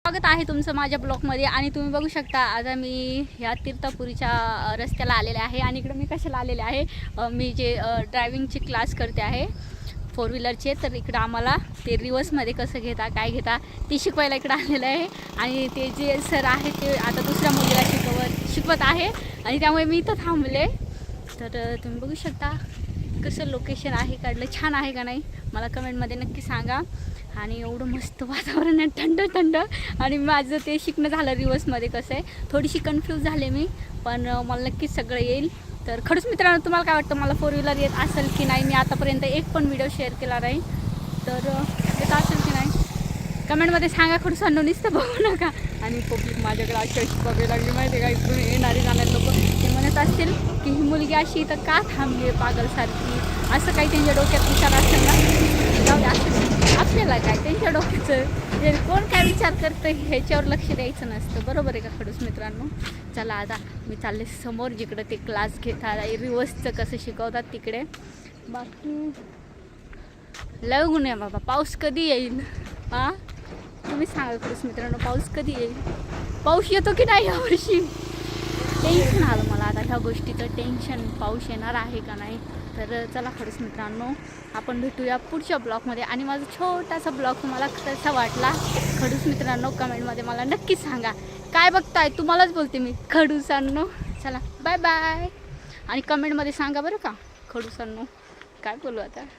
स्वागत आहे तुमचं माझ्या ब्लॉगमध्ये. आणि तुम्ही बघू शकता आता मी ह्या तीर्थपुरीच्या रस्त्याला आलेले आहे. आणि इकडे मी कशाला आलेले आहे, मी जे ड्रायव्हिंगची क्लास करते आहे फोर व्हीलरचे, तर इकडं आम्हाला ते रिवर्समध्ये कसं घेता काय घेता ते शिकवायला इकडं आलेलं आहे. आणि ते जे सर आहे ते आता दुसऱ्या मुलीला शिकवत आहे आणि त्यामुळे मी इथं थांबले. तर तुम्ही बघू शकता कसं लोकेशन आहे काढलं, छान आहे का नाही मला कमेंटमध्ये नक्की सांगा. आणि एवढं मस्त वातावरण आहे, थंड थंड. आणि माझं ते शिकणं झालं रिवर्समध्ये कसं आहे, थोडीशी कन्फ्यूज झाले मी, पण मला नक्कीच सगळं येईल. तर खरंच मित्रांनो, तुम्हाला काय वाटतं, मला फोर व्हीलर येत असेल की नाही? मी आतापर्यंत एक पण व्हिडिओ शेअर केला नाही, तर येत असेल की नाही कमेंटमध्ये सांगा. खरंच नुसतं बघू नका. आणि पब्लिक माझ्याकडे अशी बघायला लागली माहिती आहे का, इकडून येणारे जाणारे लोक ते म्हणत असतील की ही मुलगी अशी इथं का थांबली आहे पागलसारखी, असं काही त्यांच्या डोक्यात विचार असेल ना. जाऊ द्या, आपल्याला काय त्यांच्या डोक्याचं, हे कोण काय विचार करतं ह्याच्यावर लक्ष द्यायचं नसतं, बरोबर आहे का खडूस मित्रांनो. चला आता मी चालले समोर, जिकडं ते क्लास घेतात रिवर्सचं कसं शिकवतात तिकडे. बाकी लय ऊन आहे बाबा, पाऊस कधी येईल हां तुम्ही सांगा खडूस मित्रांनो, पाऊस कधी येईल? पाऊस येतो की नाही यावर्षी? टेन्शन आलं मला आता ह्या गोष्टीचं टेन्शन, पाऊस येणार आहे का नाही. तर चला खडूस मित्रांनो, आपण भेटूया पुढच्या ब्लॉगमध्ये. आणि माझा छोटासा ब्लॉग तुम्हाला कसा वाटला खडूस मित्रांनो कमेंटमध्ये मला नक्की सांगा. काय बघताय तुम्हालाच बोलते मी खडूसांनो. चला बाय बाय. आणि कमेंटमध्ये सांगा बरं का खडूसांनो, काय बोलू आता.